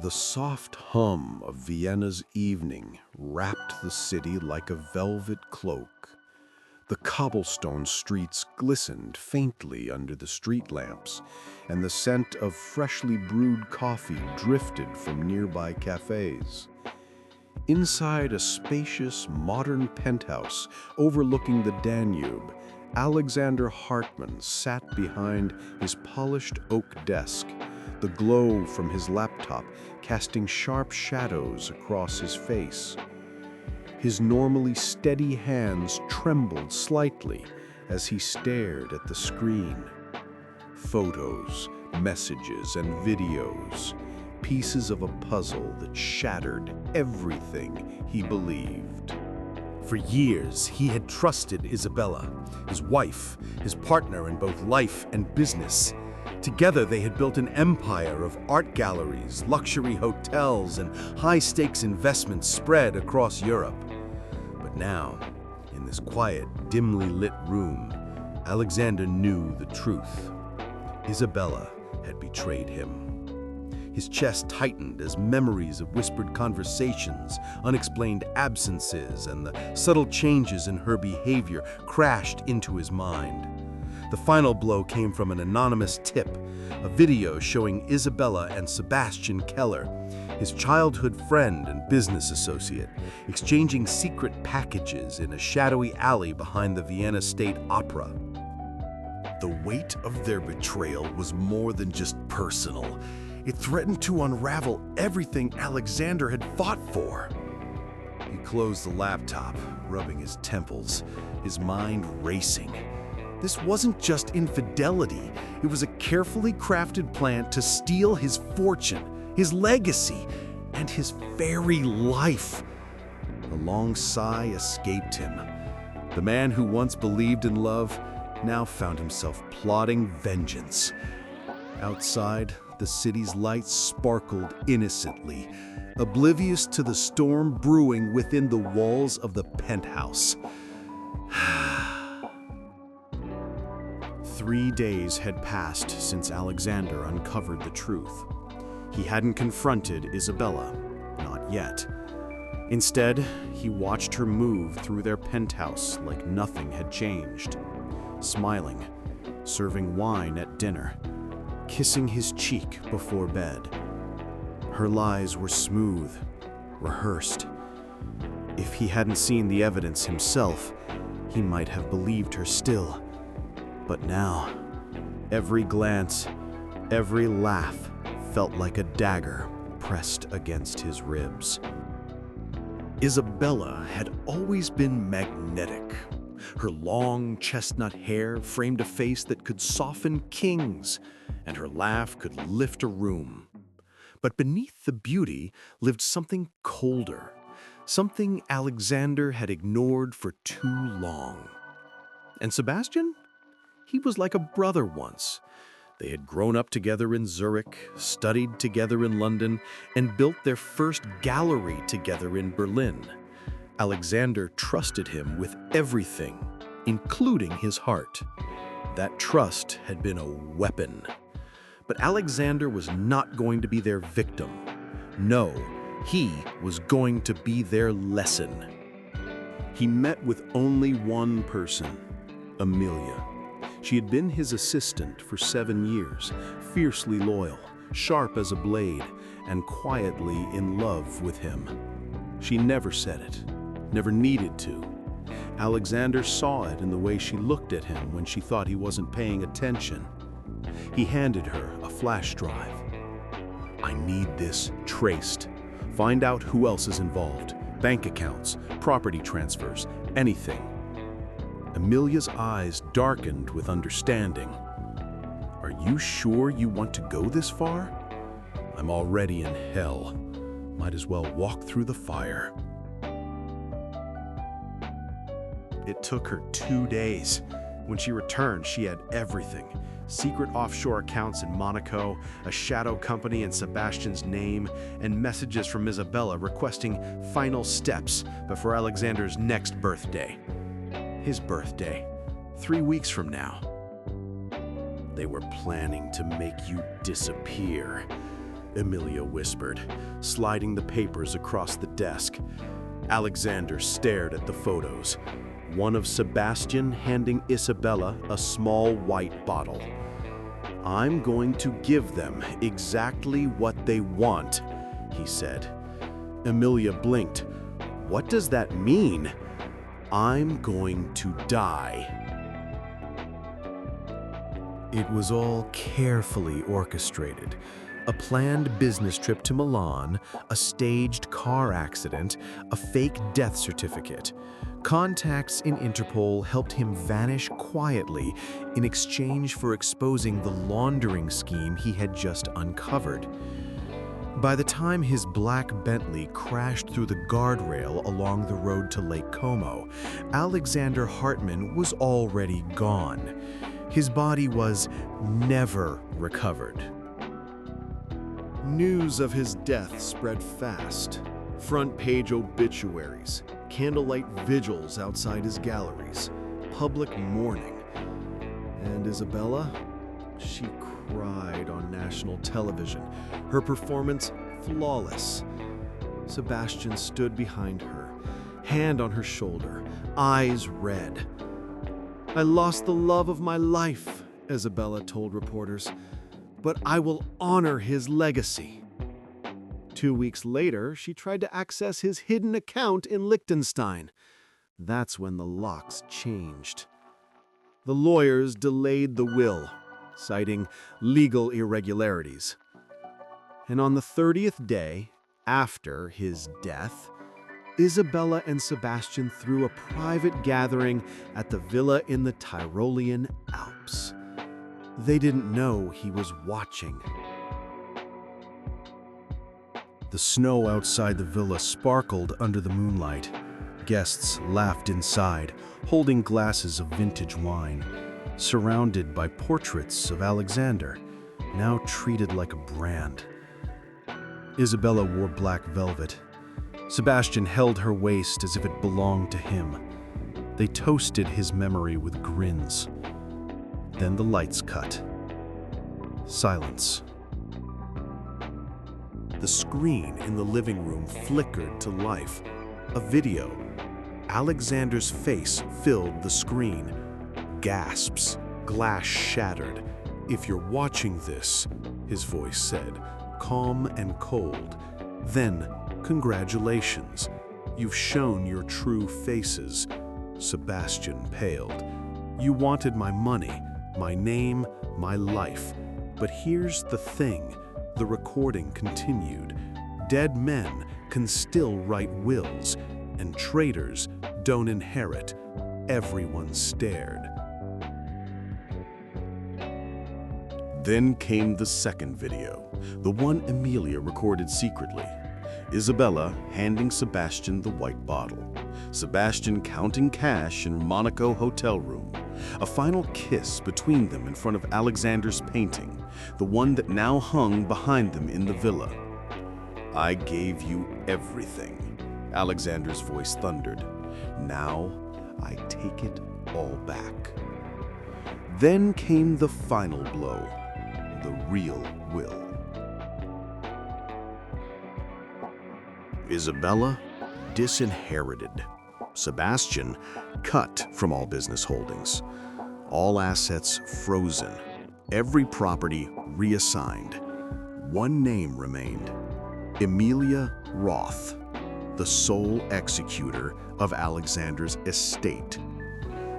The soft hum of Vienna's evening wrapped the city like a velvet cloak. The cobblestone streets glistened faintly under the street lamps, and the scent of freshly brewed coffee drifted from nearby cafes. Inside a spacious, modern penthouse overlooking the Danube, Alexander Hartman sat behind his polished oak desk, the glow from his laptop casting sharp shadows across his face. His normally steady hands trembled slightly as he stared at the screen. Photos, messages, and videos, pieces of a puzzle that shattered everything he believed. For years, he had trusted Isabella, his wife, his partner in both life and business. Together, they had built an empire of art galleries, luxury hotels, and high-stakes investments spread across Europe. But now, in this quiet, dimly lit room, Alexander knew the truth. Isabella had betrayed him. His chest tightened as memories of whispered conversations, unexplained absences, and the subtle changes in her behavior crashed into his mind. The final blow came from an anonymous tip, a video showing Isabella and Sebastian Keller, his childhood friend and business associate, exchanging secret packages in a shadowy alley behind the Vienna State Opera. The weight of their betrayal was more than just personal. It threatened to unravel everything Alexander had fought for. He closed the laptop, rubbing his temples, his mind racing. This wasn't just infidelity. It was a carefully crafted plan to steal his fortune, his legacy, and his very life. A long sigh escaped him. The man who once believed in love now found himself plotting vengeance. Outside, the city's lights sparkled innocently, oblivious to the storm brewing within the walls of the penthouse. 3 days had passed since Alexander uncovered the truth. He hadn't confronted Isabella, not yet. Instead, he watched her move through their penthouse like nothing had changed, smiling, serving wine at dinner, kissing his cheek before bed. Her lies were smooth, rehearsed. If he hadn't seen the evidence himself, he might have believed her still. But now, every glance, every laugh felt like a dagger pressed against his ribs. Isabella had always been magnetic. Her long chestnut hair framed a face that could soften kings, and her laugh could lift a room. But beneath the beauty lived something colder, something Alexander had ignored for too long. And Sebastian? He was like a brother once. They had grown up together in Zurich, studied together in London, and built their first gallery together in Berlin. Alexander trusted him with everything, including his heart. That trust had been a weapon. But Alexander was not going to be their victim. No, he was going to be their lesson. He met with only one person, Amelia. She had been his assistant for 7 years, fiercely loyal, sharp as a blade, and quietly in love with him. She never said it, never needed to. Alexander saw it in the way she looked at him when she thought he wasn't paying attention. He handed her a flash drive. "I need this traced. Find out who else is involved. Bank accounts, property transfers, anything." Amelia's eyes darkened with understanding. "Are you sure you want to go this far? I'm already in hell. Might as well walk through the fire." It took her 2 days. When she returned, she had everything. Secret offshore accounts in Monaco, a shadow company in Sebastian's name, and messages from Isabella requesting final steps before Alexander's next birthday. His birthday, 3 weeks from now. They were planning to make you disappear. Emilia whispered, sliding the papers across the desk. Alexander stared at the photos, one of Sebastian handing Isabella a small white bottle. "I'm going to give them exactly what they want," he said. Emilia blinked. "What does that mean?" "I'm going to die." It was all carefully orchestrated. A planned business trip to Milan, a staged car accident, a fake death certificate. Contacts in Interpol helped him vanish quietly in exchange for exposing the laundering scheme he had just uncovered. By the time his black Bentley crashed through the guardrail along the road to Lake Como, Alexander Hartman was already gone. His body was never recovered. News of his death spread fast. Front-page obituaries, candlelight vigils outside his galleries, public mourning. And Isabella? She cried on national television, her performance flawless. Sebastian stood behind her, hand on her shoulder, eyes red. "I lost the love of my life," Isabella told reporters, "but I will honor his legacy." 2 weeks later, she tried to access his hidden account in Liechtenstein. That's when the locks changed. The lawyers delayed the will, citing legal irregularities. And on the 30th day after his death, Isabella and Sebastian threw a private gathering at the villa in the Tyrolean Alps. They didn't know he was watching. The snow outside the villa sparkled under the moonlight. Guests laughed inside, holding glasses of vintage wine, surrounded by portraits of Alexander, now treated like a brand. Isabella wore black velvet. Sebastian held her waist as if it belonged to him. They toasted his memory with grins. Then the lights cut. Silence. The screen in the living room flickered to life. A video. Alexander's face filled the screen. Gasps. Glass shattered. "If you're watching this," his voice said, calm and cold, "then congratulations. You've shown your true faces." Sebastian paled. "You wanted my money, my name, my life. But here's the thing," the recording continued. "Dead men can still write wills, and traitors don't inherit." Everyone stared. Then came the second video, the one Emilia recorded secretly. Isabella handing Sebastian the white bottle. Sebastian counting cash in Monaco hotel room. A final kiss between them in front of Alexander's painting, the one that now hung behind them in the villa. "I gave you everything," Alexander's voice thundered. "Now I take it all back." Then came the final blow, the real will. Isabella, disinherited. Sebastian, cut from all business holdings. All assets frozen. Every property reassigned. One name remained: Emilia Roth, the sole executor of Alexander's estate.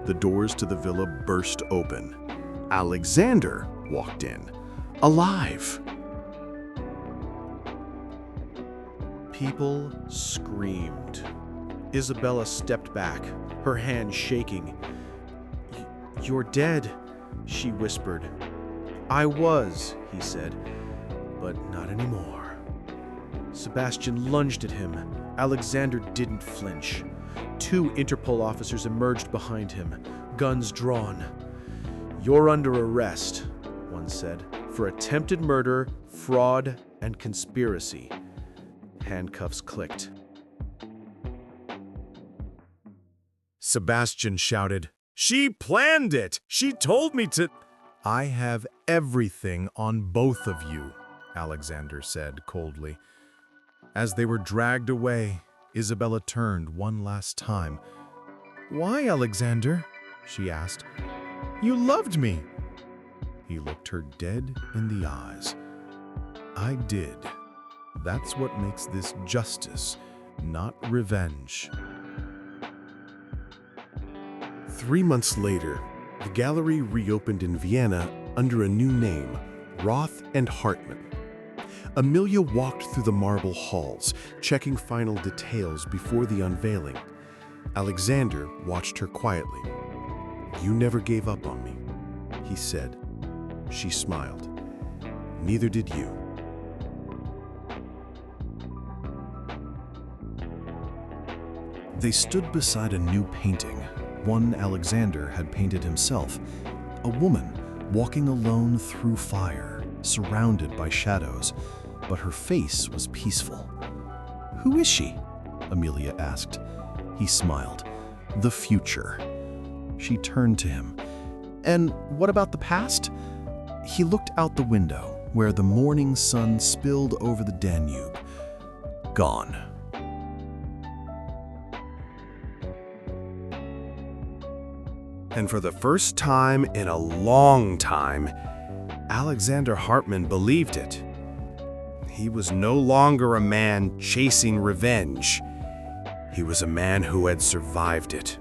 The doors to the villa burst open. Alexander walked in, alive. People screamed. Isabella stepped back, her hand shaking. "You're dead," she whispered. "I was," he said, "but not anymore." Sebastian lunged at him. Alexander didn't flinch. 2 Interpol officers emerged behind him, guns drawn. "You're under arrest," one said, "for attempted murder, fraud, and conspiracy." Handcuffs clicked. Sebastian shouted, "She planned it! She told me to—" "I have everything on both of you," Alexander said coldly. As they were dragged away, Isabella turned one last time. "Why, Alexander?" she asked. "You loved me." He looked her dead in the eyes. "I did. That's what makes this justice, not revenge." 3 months later, the gallery reopened in Vienna under a new name, Roth and Hartmann. Amelia walked through the marble halls, checking final details before the unveiling. Alexander watched her quietly. "You never gave up on me," he said. She smiled. "Neither did you." They stood beside a new painting, one Alexander had painted himself. A woman walking alone through fire, surrounded by shadows, but her face was peaceful. "Who is she?" Amelia asked. He smiled. "The future." She turned to him. "And what about the past?" He looked out the window, where the morning sun spilled over the Danube. "Gone." And for the first time in a long time, Alexander Hartmann believed it. He was no longer a man chasing revenge. He was a man who had survived it.